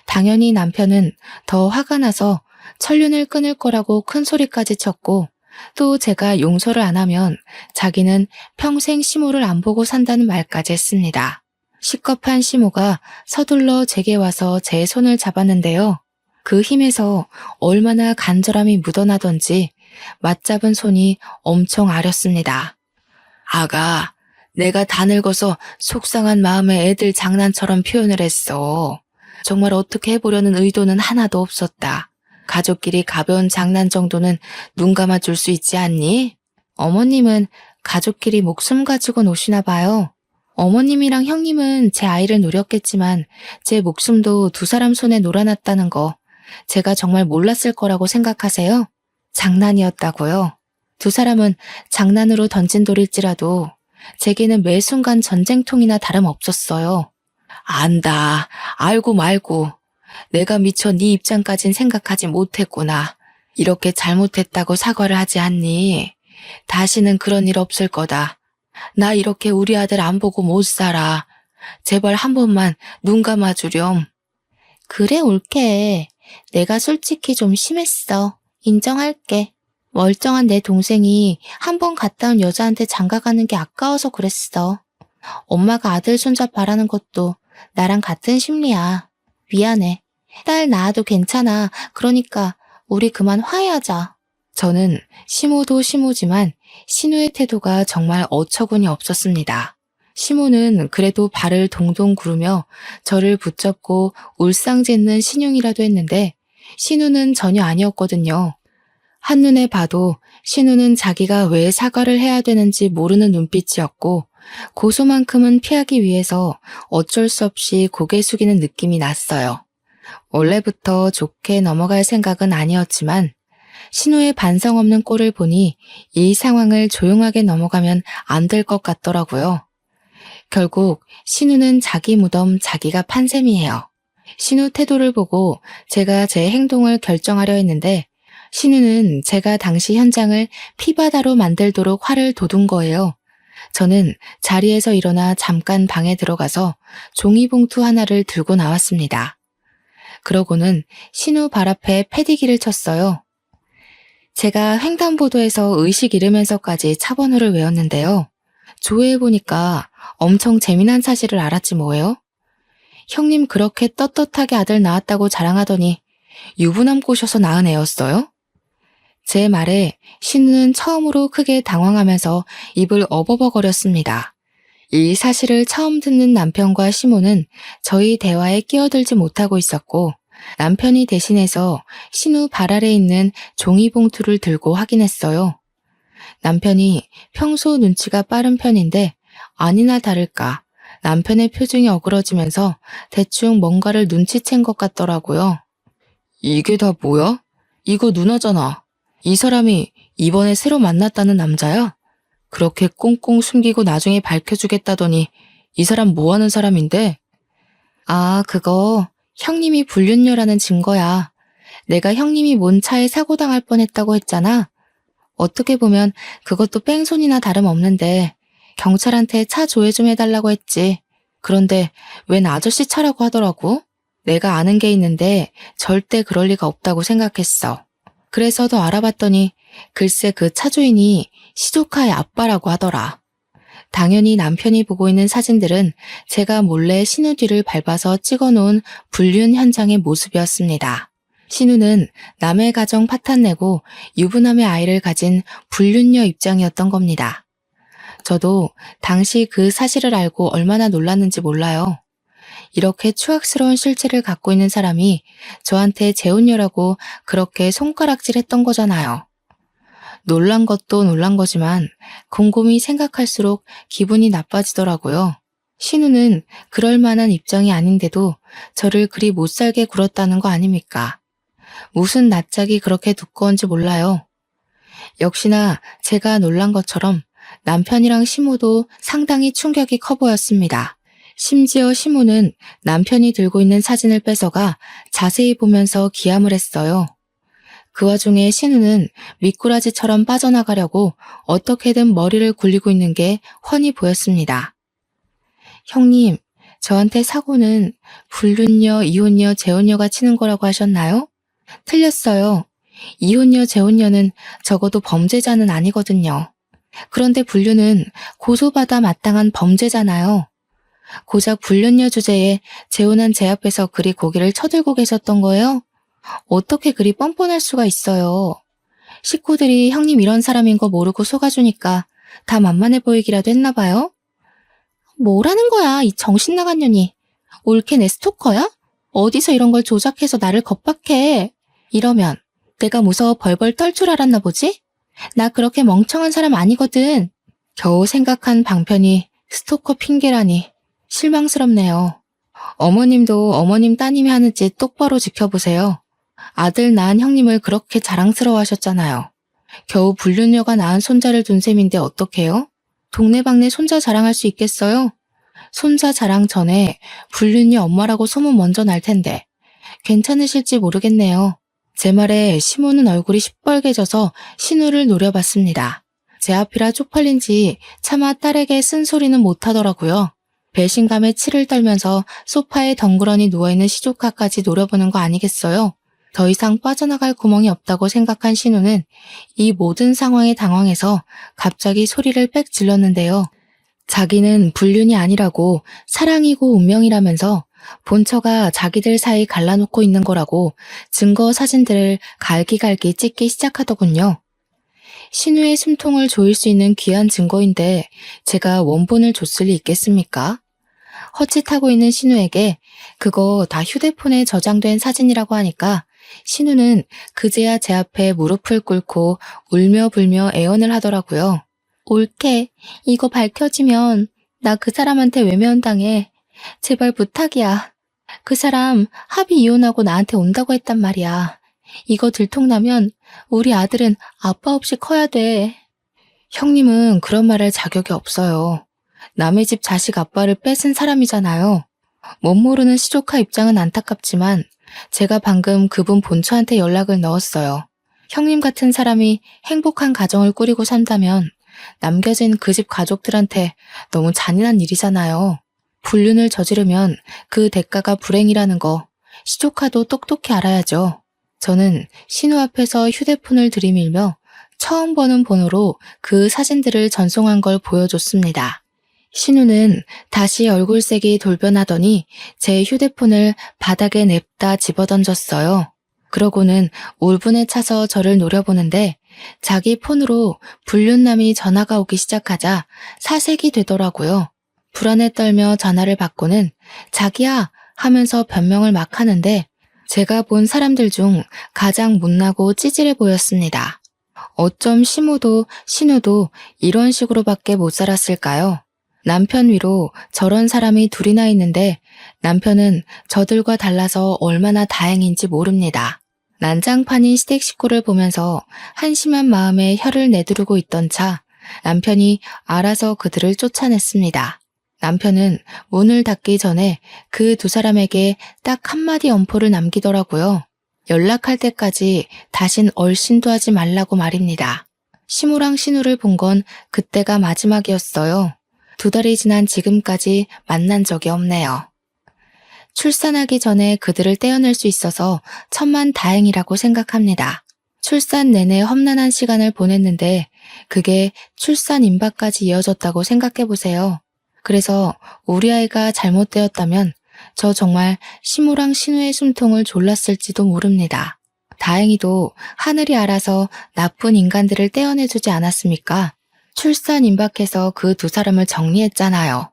당연히 남편은 더 화가 나서 천륜을 끊을 거라고 큰 소리까지 쳤고 또 제가 용서를 안 하면 자기는 평생 시모를 안 보고 산다는 말까지 했습니다. 시겁한 시모가 서둘러 제게 와서 제 손을 잡았는데요. 그 힘에서 얼마나 간절함이 묻어나던지 맞잡은 손이 엄청 아렸습니다. 아가, 내가 다 늙어서 속상한 마음에 애들 장난처럼 표현을 했어. 정말 어떻게 해보려는 의도는 하나도 없었다. 가족끼리 가벼운 장난 정도는 눈 감아줄 수 있지 않니? 어머님은 가족끼리 목숨 가지고 노시나 봐요. 어머님이랑 형님은 제 아이를 노렸겠지만 제 목숨도 두 사람 손에 놀아놨다는 거 제가 정말 몰랐을 거라고 생각하세요? 장난이었다고요? 두 사람은 장난으로 던진 돌일지라도 제게는 매 순간 전쟁통이나 다름없었어요. 안다. 알고 말고. 내가 미처 네 입장까진 생각하지 못했구나. 이렇게 잘못했다고 사과를 하지 않니? 다시는 그런 일 없을 거다. 나 이렇게 우리 아들 안 보고 못 살아. 제발 한 번만 눈 감아주렴. 그래, 올케. 내가 솔직히 좀 심했어. 인정할게. 멀쩡한 내 동생이 한 번 갔다 온 여자한테 장가가는 게 아까워서 그랬어. 엄마가 아들 손자 바라는 것도 나랑 같은 심리야. 미안해. 딸 낳아도 괜찮아. 그러니까 우리 그만 화해하자. 저는 시모도 시모지만 신우의 태도가 정말 어처구니 없었습니다. 시모는 그래도 발을 동동 구르며 저를 붙잡고 울상짓는 신용이라도 했는데 신우는 전혀 아니었거든요. 한눈에 봐도 신우는 자기가 왜 사과를 해야 되는지 모르는 눈빛이었고 고소만큼은 피하기 위해서 어쩔 수 없이 고개 숙이는 느낌이 났어요. 원래부터 좋게 넘어갈 생각은 아니었지만 신우의 반성 없는 꼴을 보니 이 상황을 조용하게 넘어가면 안 될 것 같더라고요. 결국 신우는 자기 무덤 자기가 판 셈이에요. 신우 태도를 보고 제가 제 행동을 결정하려 했는데 신우는 제가 당시 현장을 피바다로 만들도록 화를 돋운 거예요. 저는 자리에서 일어나 잠깐 방에 들어가서 종이봉투 하나를 들고 나왔습니다. 그러고는 신우 발 앞에 패디기를 쳤어요. 제가 횡단보도에서 의식 잃으면서까지 차 번호를 외웠는데요. 조회해보니까 엄청 재미난 사실을 알았지 뭐예요? 형님 그렇게 떳떳하게 아들 낳았다고 자랑하더니 유부남 꼬셔서 낳은 애였어요? 제 말에 신우는 처음으로 크게 당황하면서 입을 어버버거렸습니다. 이 사실을 처음 듣는 남편과 시모는 저희 대화에 끼어들지 못하고 있었고 남편이 대신해서 신우 발 아래 있는 종이봉투를 들고 확인했어요. 남편이 평소 눈치가 빠른 편인데 아니나 다를까 남편의 표정이 어그러지면서 대충 뭔가를 눈치챈 것 같더라고요. 이게 다 뭐야? 이거 누나잖아. 이 사람이 이번에 새로 만났다는 남자야? 그렇게 꽁꽁 숨기고 나중에 밝혀주겠다더니 이 사람 뭐 하는 사람인데? 아, 그거 형님이 불륜녀라는 증거야. 내가 형님이 뭔 차에 사고 당할 뻔했다고 했잖아. 어떻게 보면 그것도 뺑소니나 다름없는데 경찰한테 차 조회 좀 해달라고 했지. 그런데 웬 아저씨 차라고 하더라고. 내가 아는 게 있는데 절대 그럴 리가 없다고 생각했어. 그래서 더 알아봤더니 글쎄 그 차주인이 시조카의 아빠라고 하더라. 당연히 남편이 보고 있는 사진들은 제가 몰래 신우 뒤를 밟아서 찍어놓은 불륜 현장의 모습이었습니다. 신우는 남의 가정 파탄내고 유부남의 아이를 가진 불륜녀 입장이었던 겁니다. 저도 당시 그 사실을 알고 얼마나 놀랐는지 몰라요. 이렇게 추악스러운 실체를 갖고 있는 사람이 저한테 재혼녀라고 그렇게 손가락질했던 거잖아요. 놀란 것도 놀란 거지만 곰곰이 생각할수록 기분이 나빠지더라고요. 신우는 그럴 만한 입장이 아닌데도 저를 그리 못살게 굴었다는 거 아닙니까? 무슨 낯짝이 그렇게 두꺼운지 몰라요. 역시나 제가 놀란 것처럼 남편이랑 시모도 상당히 충격이 커 보였습니다. 심지어 시모는 남편이 들고 있는 사진을 뺏어가 자세히 보면서 기함을 했어요. 그 와중에 신우는 미꾸라지처럼 빠져나가려고 어떻게든 머리를 굴리고 있는 게 훤히 보였습니다. 형님, 저한테 사고는 불륜녀, 이혼녀, 재혼녀가 치는 거라고 하셨나요? 틀렸어요. 이혼녀, 재혼녀는 적어도 범죄자는 아니거든요. 그런데 불륜은 고소받아 마땅한 범죄잖아요. 고작 불륜녀 주제에 재혼한 제 앞에서 그리 고개를 쳐들고 계셨던 거예요? 어떻게 그리 뻔뻔할 수가 있어요. 식구들이 형님 이런 사람인 거 모르고 속아주니까 다 만만해 보이기라도 했나 봐요? 뭐라는 거야, 이 정신 나간 년이. 올케 내 스토커야? 어디서 이런 걸 조작해서 나를 겁박해. 이러면 내가 무서워 벌벌 떨 줄 알았나 보지? 나 그렇게 멍청한 사람 아니거든. 겨우 생각한 방편이 스토커 핑계라니 실망스럽네요. 어머님도 어머님 따님이 하는 짓 똑바로 지켜보세요. 아들 낳은 형님을 그렇게 자랑스러워하셨잖아요. 겨우 불륜녀가 낳은 손자를 둔 셈인데 어떡해요? 동네방네 손자 자랑할 수 있겠어요? 손자 자랑 전에 불륜녀 엄마라고 소문 먼저 날 텐데 괜찮으실지 모르겠네요. 제 말에 시모는 얼굴이 시뻘개져서 신우를 노려봤습니다. 제 앞이라 쪽팔린지 차마 딸에게 쓴소리는 못하더라고요. 배신감에 치를 떨면서 소파에 덩그러니 누워있는 시조카까지 노려보는 거 아니겠어요? 더 이상 빠져나갈 구멍이 없다고 생각한 신우는 이 모든 상황에 당황해서 갑자기 소리를 빽 질렀는데요. 자기는 불륜이 아니라고 사랑이고 운명이라면서 본처가 자기들 사이 갈라놓고 있는 거라고 증거 사진들을 갈기갈기 찍기 시작하더군요. 신우의 숨통을 조일 수 있는 귀한 증거인데 제가 원본을 줬을 리 있겠습니까? 헛짓하고 있는 신우에게 그거 다 휴대폰에 저장된 사진이라고 하니까 신우는 그제야 제 앞에 무릎을 꿇고 울며 불며 애원을 하더라고요. 올케, 이거 밝혀지면 나 그 사람한테 외면당해. 제발 부탁이야. 그 사람 합의 이혼하고 나한테 온다고 했단 말이야. 이거 들통나면 우리 아들은 아빠 없이 커야 돼. 형님은 그런 말 할 자격이 없어요. 남의 집 자식 아빠를 뺏은 사람이잖아요. 못 모르는 시조카 입장은 안타깝지만 제가 방금 그분 본처한테 연락을 넣었어요. 형님 같은 사람이 행복한 가정을 꾸리고 산다면 남겨진 그 집 가족들한테 너무 잔인한 일이잖아요. 불륜을 저지르면 그 대가가 불행이라는 거 시조카도 똑똑히 알아야죠. 저는 신우 앞에서 휴대폰을 들이밀며 처음 보는 번호로 그 사진들을 전송한 걸 보여줬습니다. 신우는 다시 얼굴색이 돌변하더니 제 휴대폰을 바닥에 냅다 집어던졌어요. 그러고는 울분에 차서 저를 노려보는데 자기 폰으로 불륜남이 전화가 오기 시작하자 사색이 되더라고요. 불안에 떨며 전화를 받고는 자기야 하면서 변명을 막 하는데 제가 본 사람들 중 가장 못나고 찌질해 보였습니다. 어쩜 시모도 신우도 이런 식으로밖에 못 살았을까요? 남편 위로 저런 사람이 둘이나 있는데 남편은 저들과 달라서 얼마나 다행인지 모릅니다. 난장판인 시댁 식구를 보면서 한심한 마음에 혀를 내두르고 있던 차 남편이 알아서 그들을 쫓아냈습니다. 남편은 문을 닫기 전에 그 두 사람에게 딱 한마디 엄포를 남기더라고요. 연락할 때까지 다신 얼씬도 하지 말라고 말입니다. 시모랑 신우를 본 건 그때가 마지막이었어요. 2달이 지난 지금까지 만난 적이 없네요. 출산하기 전에 그들을 떼어낼 수 있어서 천만 다행이라고 생각합니다. 출산 내내 험난한 시간을 보냈는데 그게 출산 임박까지 이어졌다고 생각해 보세요. 그래서 우리 아이가 잘못되었다면 저 정말 시무랑 신우의 숨통을 졸랐을지도 모릅니다. 다행히도 하늘이 알아서 나쁜 인간들을 떼어내주지 않았습니까? 출산 임박해서 그 두 사람을 정리했잖아요.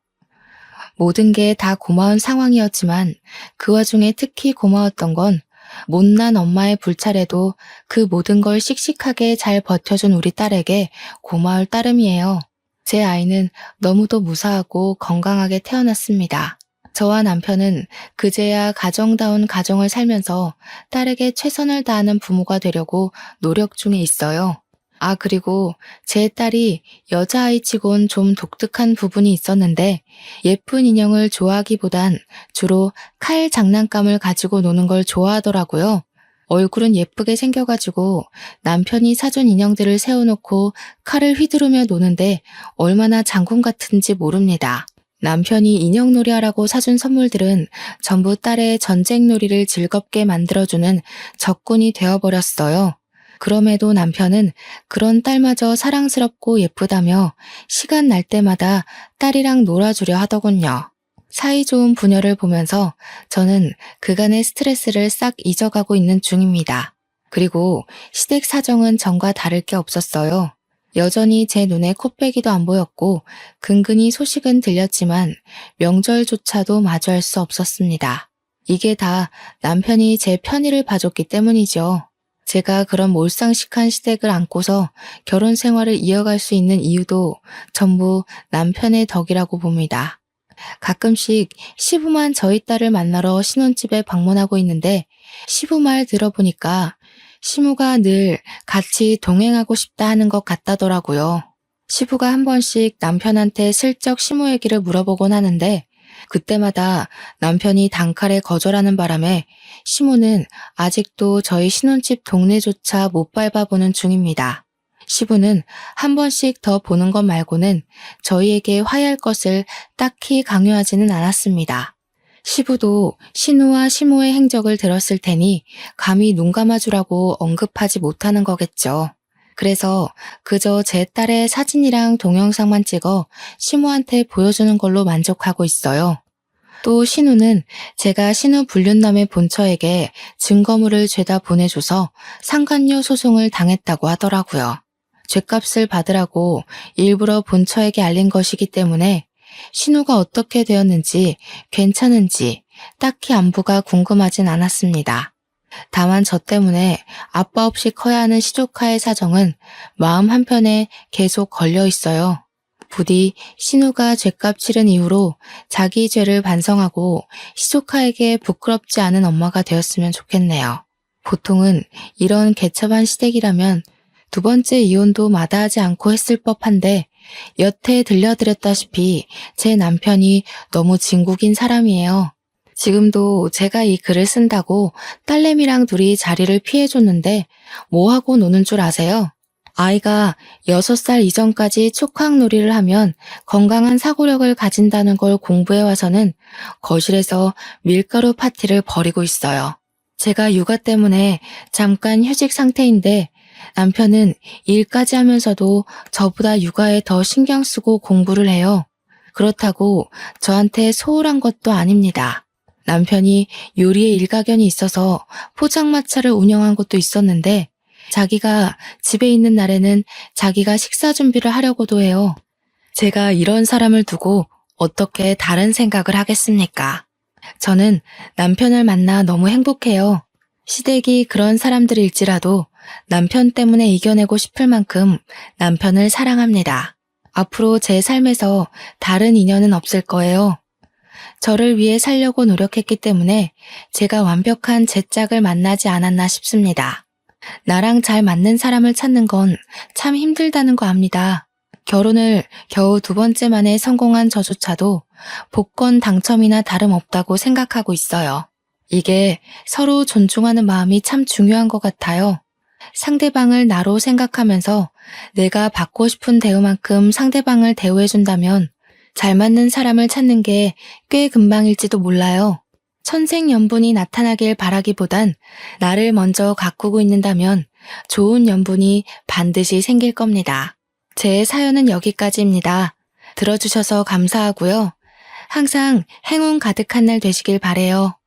모든 게 다 고마운 상황이었지만 그 와중에 특히 고마웠던 건 못난 엄마의 불찰에도 그 모든 걸 씩씩하게 잘 버텨준 우리 딸에게 고마울 따름이에요. 제 아이는 너무도 무사하고 건강하게 태어났습니다. 저와 남편은 그제야 가정다운 가정을 살면서 딸에게 최선을 다하는 부모가 되려고 노력 중에 있어요. 아, 그리고 제 딸이 여자아이치곤 좀 독특한 부분이 있었는데 예쁜 인형을 좋아하기보단 주로 칼 장난감을 가지고 노는 걸 좋아하더라고요. 얼굴은 예쁘게 생겨가지고 남편이 사준 인형들을 세워놓고 칼을 휘두르며 노는데 얼마나 장군 같은지 모릅니다. 남편이 인형놀이 하라고 사준 선물들은 전부 딸의 전쟁놀이를 즐겁게 만들어주는 적군이 되어버렸어요. 그럼에도 남편은 그런 딸마저 사랑스럽고 예쁘다며 시간 날 때마다 딸이랑 놀아주려 하더군요. 사이좋은 부녀를 보면서 저는 그간의 스트레스를 싹 잊어가고 있는 중입니다. 그리고 시댁 사정은 전과 다를 게 없었어요. 여전히 제 눈에 코빼기도 안 보였고 근근히 소식은 들렸지만 명절조차도 마주할 수 없었습니다. 이게 다 남편이 제 편의를 봐줬기 때문이죠. 제가 그런 몰상식한 시댁을 안고서 결혼 생활을 이어갈 수 있는 이유도 전부 남편의 덕이라고 봅니다. 가끔씩 시부만 저희 딸을 만나러 신혼집에 방문하고 있는데 시부 말 들어보니까 시무가 늘 같이 동행하고 싶다 하는 것 같다더라고요. 시부가 한 번씩 남편한테 슬쩍 시무 얘기를 물어보곤 하는데 그때마다 남편이 단칼에 거절하는 바람에 시무는 아직도 저희 신혼집 동네조차 못 밟아보는 중입니다. 시부는 한 번씩 더 보는 것 말고는 저희에게 화해할 것을 딱히 강요하지는 않았습니다. 시부도 신우와 시모의 행적을 들었을 테니 감히 눈 감아주라고 언급하지 못하는 거겠죠. 그래서 그저 제 딸의 사진이랑 동영상만 찍어 시모한테 보여주는 걸로 만족하고 있어요. 또 신우는 제가 신우 불륜남의 본처에게 증거물을 죄다 보내줘서 상간녀 소송을 당했다고 하더라고요. 죗값을 받으라고 일부러 본처에게 알린 것이기 때문에 신우가 어떻게 되었는지 괜찮은지 딱히 안부가 궁금하진 않았습니다. 다만 저 때문에 아빠 없이 커야 하는 시조카의 사정은 마음 한편에 계속 걸려 있어요. 부디 신우가 죗값 치른 이후로 자기 죄를 반성하고 시조카에게 부끄럽지 않은 엄마가 되었으면 좋겠네요. 보통은 이런 개첩한 시댁이라면 두 번째 이혼도 마다하지 않고 했을 법한데 여태 들려드렸다시피 제 남편이 너무 진국인 사람이에요. 지금도 제가 이 글을 쓴다고 딸내미랑 둘이 자리를 피해줬는데 뭐하고 노는 줄 아세요? 아이가 6살 이전까지 촉각놀이를 하면 건강한 사고력을 가진다는 걸 공부해와서는 거실에서 밀가루 파티를 벌이고 있어요. 제가 육아 때문에 잠깐 휴직 상태인데 남편은 일까지 하면서도 저보다 육아에 더 신경 쓰고 공부를 해요. 그렇다고 저한테 소홀한 것도 아닙니다. 남편이 요리에 일가견이 있어서 포장마차를 운영한 것도 있었는데 자기가 집에 있는 날에는 자기가 식사 준비를 하려고도 해요. 제가 이런 사람을 두고 어떻게 다른 생각을 하겠습니까? 저는 남편을 만나 너무 행복해요. 시댁이 그런 사람들일지라도 남편 때문에 이겨내고 싶을 만큼 남편을 사랑합니다. 앞으로 제 삶에서 다른 인연은 없을 거예요. 저를 위해 살려고 노력했기 때문에 제가 완벽한 제 짝을 만나지 않았나 싶습니다. 나랑 잘 맞는 사람을 찾는 건 참 힘들다는 거 압니다. 결혼을 겨우 2번째 만에 성공한 저조차도 복권 당첨이나 다름없다고 생각하고 있어요. 이게 서로 존중하는 마음이 참 중요한 것 같아요. 상대방을 나로 생각하면서 내가 받고 싶은 대우만큼 상대방을 대우해준다면 잘 맞는 사람을 찾는 게 꽤 금방일지도 몰라요. 천생연분이 나타나길 바라기보단 나를 먼저 가꾸고 있는다면 좋은 연분이 반드시 생길 겁니다. 제 사연은 여기까지입니다. 들어주셔서 감사하고요. 항상 행운 가득한 날 되시길 바래요.